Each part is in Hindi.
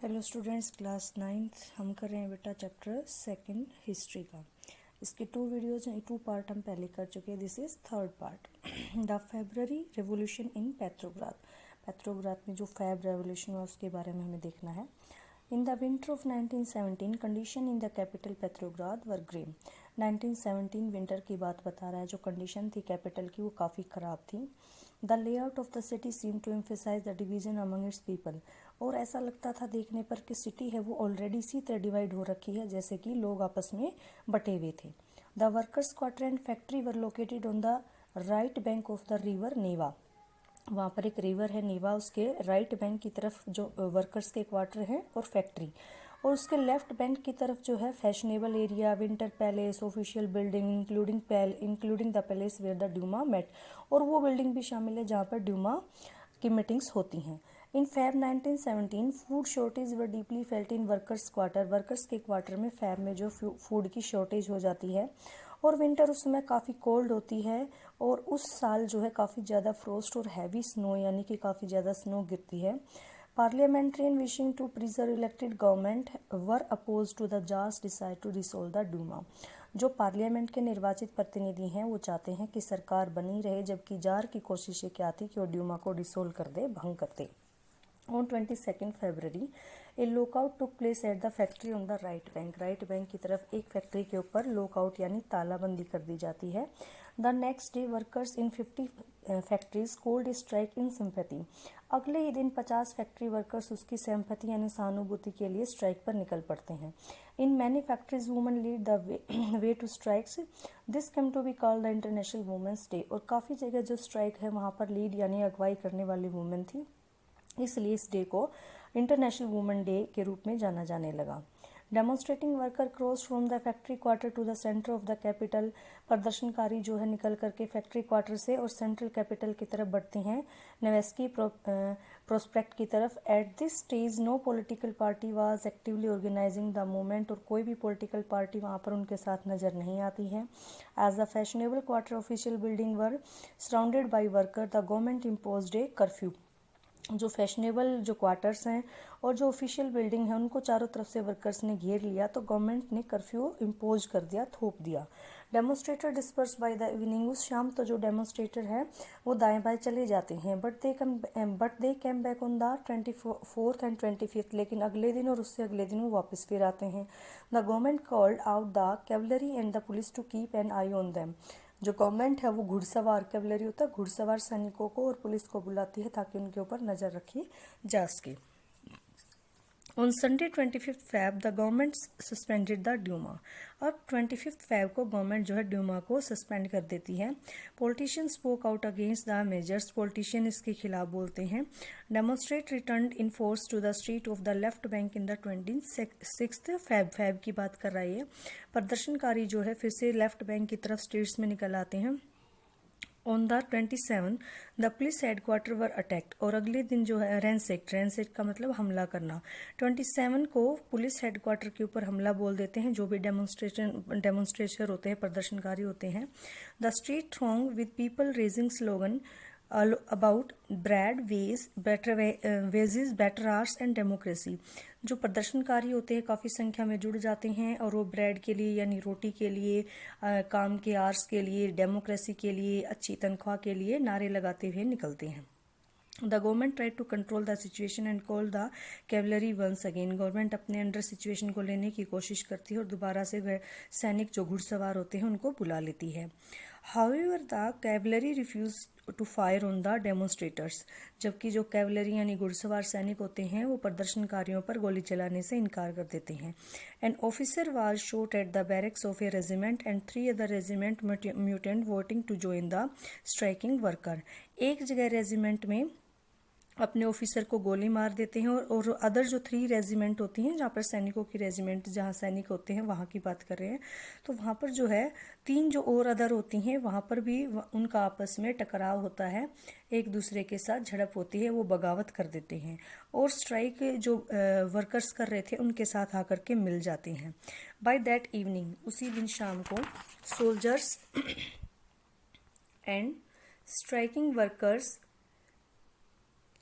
हेलो स्टूडेंट्स, क्लास 9th हम कर रहे हैं बेटा चैप्टर सेकंड हिस्ट्री का। इसके 2 वीडियोज हैं, 2 पार्ट हम पहले कर चुके हैं। This is third part. The February revolution in Petrograd में जो फेब रेवोल्यूशन हुआ उसके बारे में हमें देखना है। In the winter of 1917 condition in the capital Petrograd were Graeme. 1917 winter की बात बता रहा है। जो कंडीशन थी कैपिटल की वो काफ़ी ख़राब थी। The layout of the city seem to emphasise the division among its people. और ऐसा लगता था देखने पर कि सिटी है वो ऑलरेडी इसी तरह डिवाइड हो रखी है जैसे कि लोग आपस में बटे हुए थे। The workers quarter and factory were located on the right bank of the river Neva. वहाँ पर एक रिवर है नेवा, उसके राइट बैंक की तरफ जो वर्कर्स के क्वार्टर हैं और फैक्ट्री, और उसके लेफ्ट बैंक की तरफ जो है fashionable area, winter palace, official building including the palace where the Duma met. और वो बिल्डिंग भी शामिल है जहाँ पर ड्यूमा की मीटिंग्स होती हैं। In Feb 1917 food shortage were deeply felt in workers quarter. Workers के क्वार्टर में फैब में जो फूड की शॉर्टेज हो जाती है, और विंटर उस समय काफ़ी कोल्ड होती है, और उस साल जो है काफ़ी ज़्यादा फ्रोस्ट और हैवी स्नो यानी कि काफ़ी ज़्यादा स्नो गिरती है। Parliamentarian wishing to preserve elected government were opposed to the tsars decide to dissolve the Duma. जो पार्लियामेंट के निर्वाचित प्रतिनिधि हैं वो चाहते हैं कि सरकार बनी रहे, जबकि जार की कोशिशें क्या थी कि वो ड्यूमा को डिसोल्व कर दे, भंग कर दे। On 22nd February, a lockout took place at the factory on the right bank. Right bank की तरफ एक फैक्ट्री के ऊपर लॉकआउट यानी तालाबंदी कर दी जाती है। The next day workers in 50 factories cold strike in sympathy. अगले ही दिन 50 फैक्ट्री वर्कर्स उसकी सिंपैथी यानी सहानुभूति के लिए स्ट्राइक पर निकल पड़ते हैं। In many factories women lead the way to strikes. This came to be called the international women's day. और काफ़ी जगह जो स्ट्राइक है वहाँ पर लीड यानी अगुवाई करने वाली वुमेन थी, इसलिए इस डे को इंटरनेशनल वुमेन डे के रूप में जाना जाने लगा। Demonstrating worker cross from the factory quarter to the centre of the capital. प्रदर्शनकारी जो है निकल करके फैक्ट्री क्वार्टर से और सेंट्रल कैपिटल की तरफ बढ़ते हैं, नेवेस्की प्रोस्पेक्ट की तरफ। At this stage no political party was actively organising the movement. और कोई भी पॉलिटिकल पार्टी वहाँ पर उनके साथ नज़र नहीं आती है। As the fashionable quarter official building were surrounded by worker, the government imposed a curfew. जो फैशनेबल जो क्वार्टर्स हैं और जो ऑफिशियल बिल्डिंग है उनको चारों तरफ से वर्कर्स ने घेर लिया, तो गवर्नमेंट ने कर्फ्यू इम्पोज कर दिया, थोप दिया। Demonstrator disperse by the evening. उस शाम तो जो डेमोन्स्ट्रेटर हैं वो दाएं बाएं चले जाते हैं। But they came back on the 24th and 25th। लेकिन अगले दिन और उससे अगले दिन वो वापस फिर आते हैं। The government called out the cavalry and the police to keep an eye on them. जो गवर्नमेंट है वो घुड़सवार, कैवलरी होता है घुड़सवार सैनिकों को, और पुलिस को बुलाती है ताकि उनके ऊपर नज़र रखी जा सके। On Sunday 25th Feb the government suspended the Duma. अब 25th Feb को गवर्नमेंट जो है ड्यूमा को सस्पेंड कर देती है। Politician spoke out against the measures. Politician इसके खिलाफ बोलते हैं। Demonstrate return in force to the street of the left bank in the 26th Feb की बात कर रहा है। प्रदर्शनकारी जो है फिर से लेफ्ट बैंक की तरफ स्ट्रीट्स में निकल आते हैं। On the 27 the police headquarter were attacked. और अगले दिन जो है रैंसेक्ट का मतलब हमला करना। 27 को पुलिस हेडक्वार्टर के ऊपर हमला बोल देते हैं जो भी डेमोन्स्ट्रेटर होते हैं, प्रदर्शनकारी होते हैं। The street throng with people raising slogan about bread wages better hours and democracy. जो प्रदर्शनकारी होते हैं काफ़ी संख्या में जुड़ जाते हैं और वो ब्रेड के लिए यानी रोटी के लिए, काम के आर्स के लिए, डेमोक्रेसी के लिए, अच्छी तनख्वाह के लिए नारे लगाते हुए निकलते हैं। The government try to control the situation and call the cavalry once again. Government अपने अंडर सिचुएशन को लेने की कोशिश करती है और दोबारा से सैनिक जो घुड़सवार होते हैं उनको बुला लेती है। However the cavalry refuse to fire on the demonstrators. जबकि जो कैवलरी यानी घुड़सवार सैनिक होते हैं वो प्रदर्शनकारियों पर गोली चलाने से इनकार कर देते हैं। An officer was shot at the barracks of a regiment and 3 other regiment mutant voting to join the striking worker. एक जगह रेजिमेंट में अपने ऑफिसर को गोली मार देते हैं, और अदर जो 3 रेजिमेंट होती हैं जहाँ पर सैनिकों की रेजिमेंट जहाँ सैनिक होते हैं वहाँ की बात कर रहे हैं, तो वहाँ पर जो है 3 जो और अदर होती हैं वहाँ पर भी उनका आपस में टकराव होता है, एक दूसरे के साथ झड़प होती है, वो बगावत कर देते हैं और स्ट्राइक जो वर्कर्स कर रहे थे उनके साथ आकर के मिल जाते हैं। बाय दैट इवनिंग, उसी दिन शाम को, soldiers and striking workers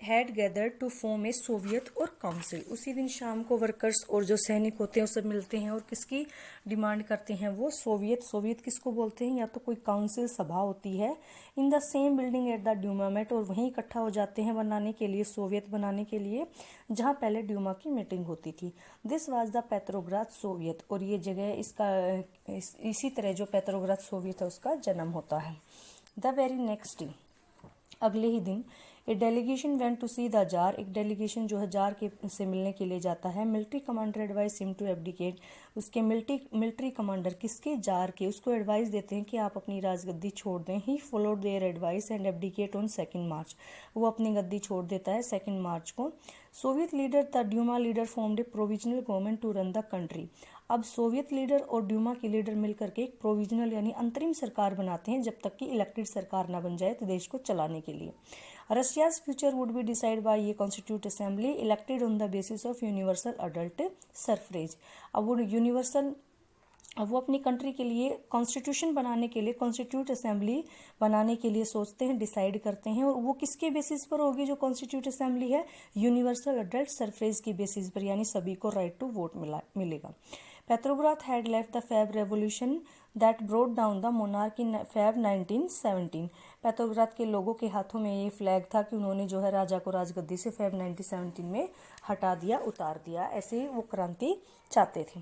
had gathered to form a Soviet और काउंसिल। उसी दिन शाम को वर्कर्स और जो सैनिक होते हैं वो सब मिलते हैं और किसकी डिमांड करते हैं, वो सोवियत। सोवियत किसको बोलते हैं, या तो कोई काउंसिल सभा होती है in the same building at the Duma met, और वहीं इकट्ठा हो जाते हैं बनाने के लिए, सोवियत बनाने के लिए, जहाँ पहले ड्यूमा की मीटिंग होती थी। This was the Petrograd Soviet, और ये जगह इसी तरह जो पेट्रोग्राद सोवियत है उसका जन्म होता है। द वेरी नेक्स्ट डे, अगले ही दिन, a delegation went to see the tsar, एक डेलीगेशन जो है जार के से मिलने के लिए जाता है। Military commander advise him to abdicate, उसके मिलिट्री कमांडर किसके, जार के, उसको एडवाइस देते हैं कि आप अपनी राजगद्दी छोड़ दें। He followed their advice and abdicate on 2 March, वो अपनी गद्दी छोड़ देता है 2 मार्च को। Soviet leader the Duma leader formed a provisional government to run the country. अब सोवियत लीडर और ड्यूमा के लीडर मिलकर के एक प्रोविजनल यानी अंतरिम सरकार बनाते हैं जब तक कि इलेक्टेड सरकार ना बन जाए तो देश को चलाने के लिए। Russia's future would be decide by ये constituent assembly elected on the basis of universal adult suffrage. अब वो अपनी कंट्री के लिए कॉन्स्टिट्यूशन बनाने के लिए, कॉन्स्टिट्यूट असेंबली बनाने के लिए सोचते हैं, डिसाइड करते हैं, और वो किसके बेसिस पर होगी जो कॉन्स्टिट्यूट असेंबली है, यूनिवर्सल अडल्ट सफरेज की बेसिस पर, यानी सभी को राइट टू वोट मिलेगा। Petrograd had left the Feb revolution that brought down the monarch in Feb 1917। Petrograd के लोगों के हाथों में ये फ्लैग था कि उन्होंने जो है राजा को राजगद्दी से फैब 1917 में हटा दिया, उतार दिया, ऐसे वो क्रांति चाहते थे।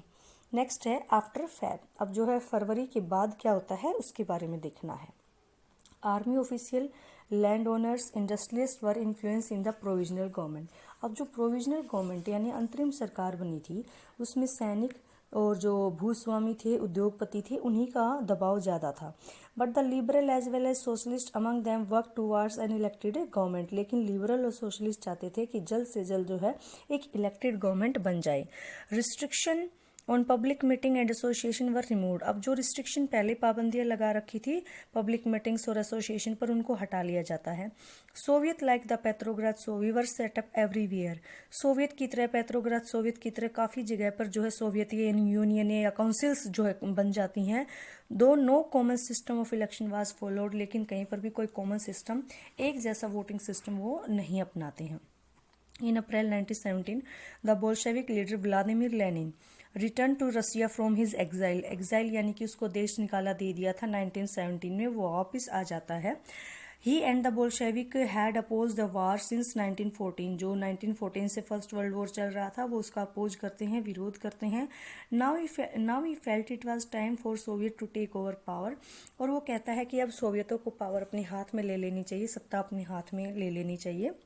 नेक्स्ट है आफ्टर फैब। अब जो है फरवरी के बाद क्या होता है उसके बारे में देखना है। Army official, land owners, industrialist were influence in the provisional government. अब जो प्रोविजनल गवर्नमेंट यानी अंतरिम सरकार बनी थी उसमें सैनिक और जो भूस्वामी थे, उद्योगपति थे, उन्हीं का दबाव ज़्यादा था। But the liberal as well as socialist among them work towards an elected government. लेकिन लिबरल और सोशलिस्ट चाहते थे कि जल्द से जल्द जो है एक इलेक्टेड गवर्नमेंट बन जाए। Restriction on public meeting and association were removed. अब जो रिस्ट्रिक्शन पहले पाबंदियां लगा रखी थी पब्लिक मीटिंग्स और एसोसिएशन पर, उनको हटा लिया जाता है। Soviet like the Petrograd soviet were set up everywhere. Soviet की तरह, पेट्रोग्राद सोवियत की तरह काफ़ी जगह पर जो है सोवियत यूनियन या काउंसिल्स जो है बन जाती हैं। Though no common system of election was followed, लेकिन कहीं पर भी कोई कॉमन सिस्टम, एक जैसा वोटिंग सिस्टम वो नहीं अपनाते हैं। In April 1917, the Bolshevik leader Vladimir Lenin returned to Russia from his exile. Exile यानी कि उसको देश निकाला दे दिया था 1917 में, वो वापस आ जाता है। He and the Bolshevik had opposed the war since 1914. जो 1914 से फर्स्ट वर्ल्ड वॉर चल रहा था वो उसका अपोज करते हैं, विरोध करते हैं। Now he felt it was time for Soviet to take over power. और वो कहता है कि अब सोवियतों को पावर अपने हाथ में ले लेनी चाहिए, सत्ता अपने हाथ में ले लेनी चाहिए।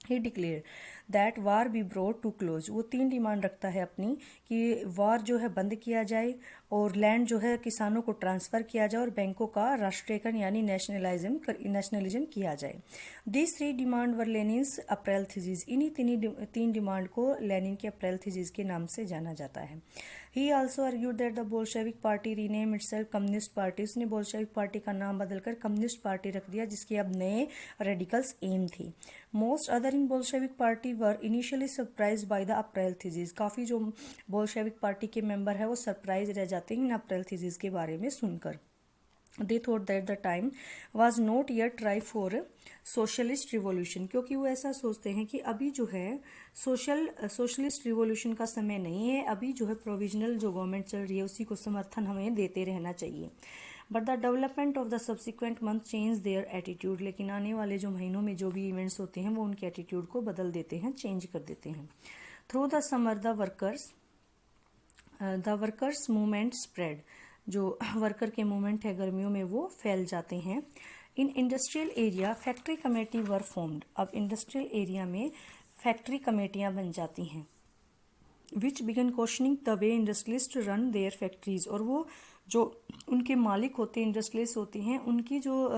He declared that war be brought to close. वो 3 डिमांड रखता है अपनी कि वार जो है बंद किया जाए और लैंड जो है किसानों को ट्रांसफ़र किया जाए और बैंकों का राष्ट्रीयकरण यानी नेशनलिज्म किया जाए। These 3 demand were लेनिन्स April thesis. इन्हीं 3 डिमांड को लेनिन के अप्रैल थीसिस के नाम से जाना जाता है। He also argued that the Bolshevik party rename itself Communist Party. उसने बोल्शेविक पार्टी का नाम बदलकर कम्युनिस्ट पार्टी रख दिया जिसके अब नए रेडिकल्स एम थी। Most other in Bolshevik party were initially surprised by the April thesis. काफ़ी जो बोल्शेविक पार्टी के मेंबर है वो सरप्राइज रह जाते हैं इन अप्रैल थीसिस के बारे में सुनकर। They thought that the time was not yet ripe for socialist revolution, क्योंकि वो ऐसा सोचते हैं कि अभी जो है सोशलिस्ट रिवॉल्यूशन का समय नहीं है, अभी जो है प्रोविजनल जो गवर्नमेंट चल रही है उसी को समर्थन हमें देते रहना चाहिए। But the development of the subsequent month change their attitude. लेकिन आने वाले जो महीनों में जो भी इवेंट्स होते हैं वो उनके एटीट्यूड को बदल देते हैं, चेंज कर देते हैं। Through the summer the workers movement spread. जो वर्कर के मूवमेंट है गर्मियों में वो फैल जाते हैं। In industrial area factory committee were formed. अब इंडस्ट्रियल एरिया में फैक्ट्री कमेटियां बन जाती हैं। Which began questioning the way industrialist run their factories. और वो जो उनके मालिक होते हैं, इंडस्ट्रियलिस्ट होती हैं, उनकी जो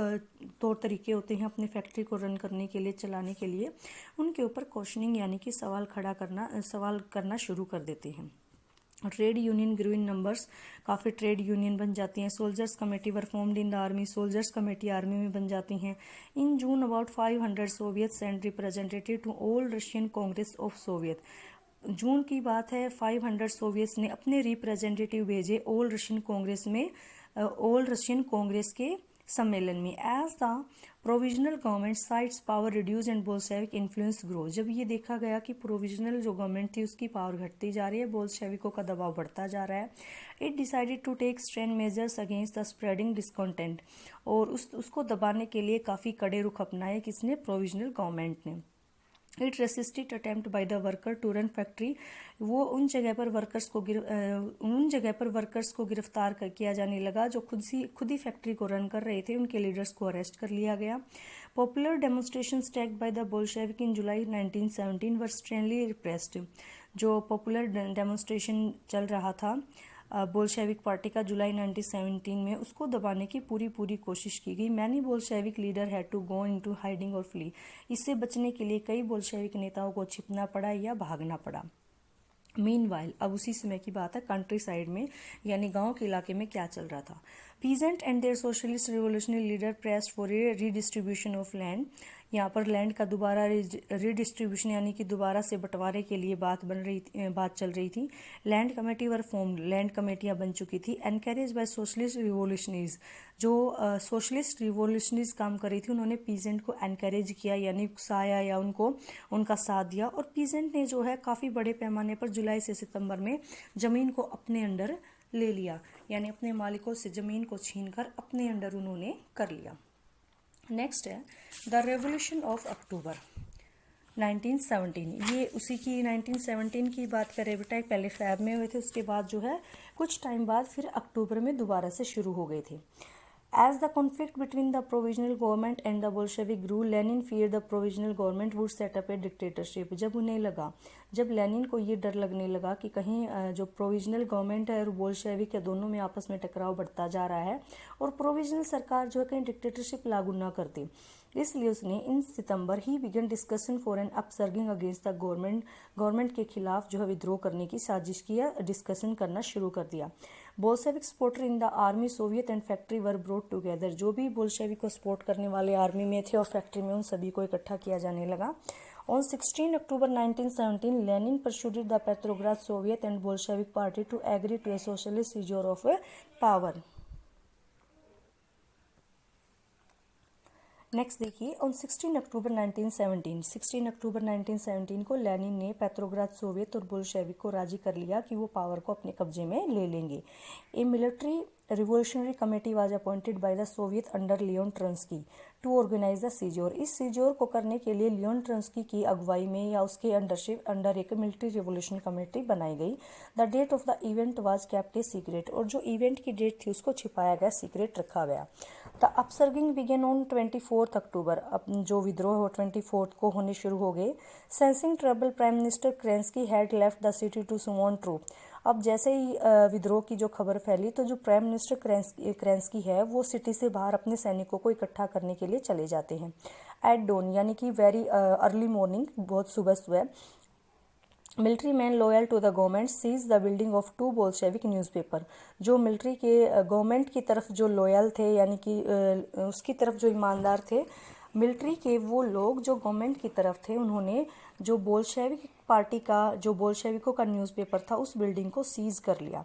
तौर तरीके होते हैं अपने फैक्ट्री को रन करने के लिए, चलाने के लिए, उनके ऊपर क्वेश्चनिंग यानी कि सवाल करना शुरू कर देते हैं। Trade union grew in numbers. काफ़ी ट्रेड यूनियन बन जाती हैं। Soldiers committee were formed in the army. Soldiers committee army में बन जाती हैं। In June about 500 soviet send representative to all Russian Congress of soviet. जून की बात है, 500 सोवियत्स ने अपने रिप्रेजेंटेटिव भेजे ऑल रशियन कांग्रेस के सम्मेलन में। As the provisional government sites power reduce and Bolshevik influence grow, जब ये देखा गया कि प्रोविजनल जो गवर्नमेंट थी उसकी पावर घटती जा रही है, बोल्शेविकों का दबाव बढ़ता जा रहा है, it decided to take stern measures against the spreading discontent, और उसको दबाने के लिए काफ़ी कड़े रुख अपनाए किसने, प्रोविजनल गवर्नमेंट ने। It resisted attempt by the worker to run factory, वो उन जगह पर वर्कर्स को गिरफ्तार किया जाने लगा जो खुद ही फैक्ट्री को रन कर रहे थे, उनके लीडर्स को अरेस्ट कर लिया गया। Popular demonstration tagged by the Bolshevik in July 1917 were sternly repressed, जो पॉपुलर डेमोन्स्ट्रेशन चल रहा था बोल्शेविक पार्टी का जुलाई 1917 में, उसको दबाने की पूरी कोशिश की गई। Many Bolshevik leader had to go into hiding और फ्ली, इससे बचने के लिए कई बोल्शेविक नेताओं को छिपना पड़ा या भागना पड़ा। मीनवाइल, अब उसी समय की बात है, कंट्री साइड में यानी गांव के इलाके में क्या चल रहा था। Peasant and their socialist revolutionary leader pressed for a redistribution of land, यहाँ पर लैंड का दोबारा रीडिस्ट्रीब्यूशन यानी कि दोबारा से बंटवारे के लिए बात चल रही थी। Land committee were formed, land कमेटियां बन चुकी थी। एनकरेज बाय सोशलिस्ट रिवोल्यूशनरीज, जो सोशलिस्ट रिवोल्यूशनरीज काम कर रही थी उन्होंने पीजेंट को एनकरेज किया यानी उकसाया या उनका साथ दिया, और पीजेंट ने जो है काफ़ी बड़े पैमाने पर जुलाई से सितंबर में ज़मीन को अपने अंडर ले लिया, यानी अपने मालिकों से ज़मीन को छीनकर अपने अंडर उन्होंने कर लिया। नेक्स्ट है द रेवोल्यूशन ऑफ अक्टूबर 1917, ये उसी की 1917 की बात करें बेटा, पहले फैब में हुए थे, उसके बाद जो है कुछ टाइम बाद फिर अक्टूबर में दोबारा से शुरू हो गए थे। As the conflict between the provisional government and the Bolshevik grew, Lenin feared the provisional government would set up a dictatorship. जब लेनिन को ये डर लगने लगा कि कहीं जो प्रोविजनल गवर्नमेंट है और बोल्शेविक है दोनों में आपस में टकराव बढ़ता जा रहा है और प्रोविजनल सरकार जो है कहीं डिक्टेटरशिप लागू ना कर दे, इसलिए उसने in September he began discussion for an uprising against the government के खिलाफ जो है विद्रोह करने की साजिश की या डिस्कशन करना शुरू कर दिया। Bolshevik supporter in the army, Soviet and factory were brought together, जो भी बोल्शेविक को सपोर्ट करने वाले आर्मी में थे और फैक्ट्री में, उन सभी को इकट्ठा किया जाने लगा। On 16 October 1917, Lenin persuaded the Petrograd Soviet and Bolshevik Party to agree to a socialist seizure of power. Next देखिए, ऑन 16 अक्टूबर 1917 को लेनिन ने पेट्रोग्राद सोवियत और बोल्शेविक को राजी कर लिया कि वो पावर को अपने कब्जे में ले लेंगे। A military revolutionary committee was appointed by the soviet under Leon Trotsky to organise the seizure. इस सीजोर को करने के लिए लियोन ट्रंस्की की अगुवाई में या उसके अंडर एक मिलिट्री रिवोल्यूशन कमेटी बनाई गई। The date of the event was kept a secret, और जो इवेंट की डेट थी उसको छिपाया गया, सीक्रेट रखा गया। The uprising began on 24 October, अब जो विद्रोह 24 को होने शुरू हो गए। Sensing trouble, prime minister Kerensky had left the city to summon troop. अब जैसे ही विद्रोह की जो खबर फैली तो जो प्राइम मिनिस्टर क्रेंस्की है वो सिटी से बाहर अपने सैनिकों को इकट्ठा करने के लिए चले जाते हैं। एट डोन यानी कि वेरी अर्ली मॉर्निंग, बहुत सुबह military man loyal to the government seize the building of 2 Bolshevik newspaper. जो मिलिट्री के गवर्नमेंट की तरफ जो लॉयल थे यानी कि उसकी तरफ जो ईमानदार थे, मिलिट्री के वो लोग जो गवर्नमेंट की तरफ थे, उन्होंने जो बोल्शेविक पार्टी का जो बोल्शेविकों का न्यूज़पेपर था उस बिल्डिंग को सीज कर लिया।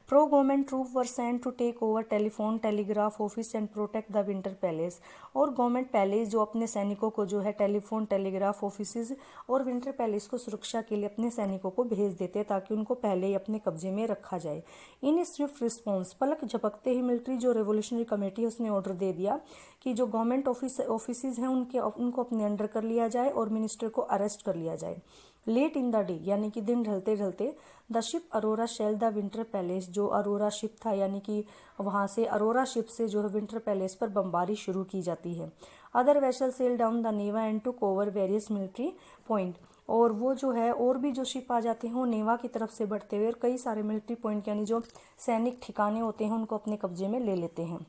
Pro government troop were sent to take over telephone telegraph office and protect the winter palace. और गवर्नमेंट पैलेस जो अपने सैनिकों को जो है टेलीफोन टेलीग्राफ ऑफिस और विंटर पैलेस को सुरक्षा के लिए अपने सैनिकों को भेज देते ताकि उनको पहले ही अपने कब्जे में रखा जाए। इन स्विफ्ट रिस्पॉन्स, पलक झपकते ही मिलिट्री जो रेवोल्यूशनरी कमेटी है उसने ऑर्डर दे दिया कि जो गवर्नमेंट ऑफिस हैं उनको अपने अंडर कर लिया जाए और मिनिस्टर को अरेस्ट कर लिया जाए। लेट इन द डे यानी कि दिन ढलते ढलते the ship Aurora shell the winter palace, जो अरोरा शिप था यानी कि वहाँ से अरोरा शिप से जो है विंटर पैलेस पर बमबारी शुरू की जाती है। Other vessel sail down the Neva and to cover various military point, और वो जो है और भी जो शिप आ जाते हैं वो नेवा की तरफ से बढ़ते हुए और कई सारे मिलिट्री पॉइंट यानी जो सैनिक ठिकाने होते हैं उनको अपने कब्जे में ले लेते हैं।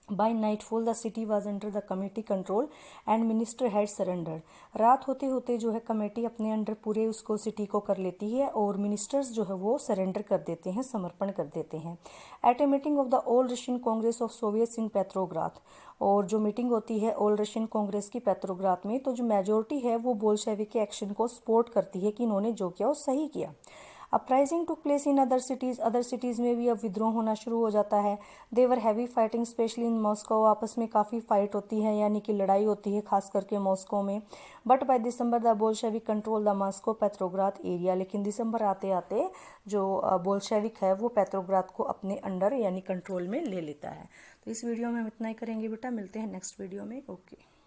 By nightfall the city was under the committee control and minister had surrendered. रात होते होते जो है कमेटी अपने अंडर पूरे उसको सिटी को कर लेती है और मिनिस्टर्स जो है वो सरेंडर कर देते हैं, समर्पण कर देते हैं। At a meeting of the all Russian Congress of Soviets in Petrograd, और जो मीटिंग होती है ऑल रशियन कांग्रेस की पेट्रोग्राद में, तो जो मेजोरिटी है वो बोल्शेविक के एक्शन को सपोर्ट करती है कि इन्होंने जो किया वो सही किया। Uprising took place in other cities में भी अब विद्रोह होना शुरू हो जाता है। There were heavy fighting especially in Moscow, आपस में काफ़ी फाइट होती है यानी कि लड़ाई होती है खास करके मॉस्को में। But by December the Bolshevik control the Moscow Petrograd area, लेकिन दिसंबर आते आते जो बोल्शेविक है वो पेट्रोग्राद को अपने अंडर यानी कंट्रोल में ले लेता है। तो इस वीडियो में हम इतना ही करेंगे बेटा, मिलते हैं नेक्स्ट वीडियो में। ओके।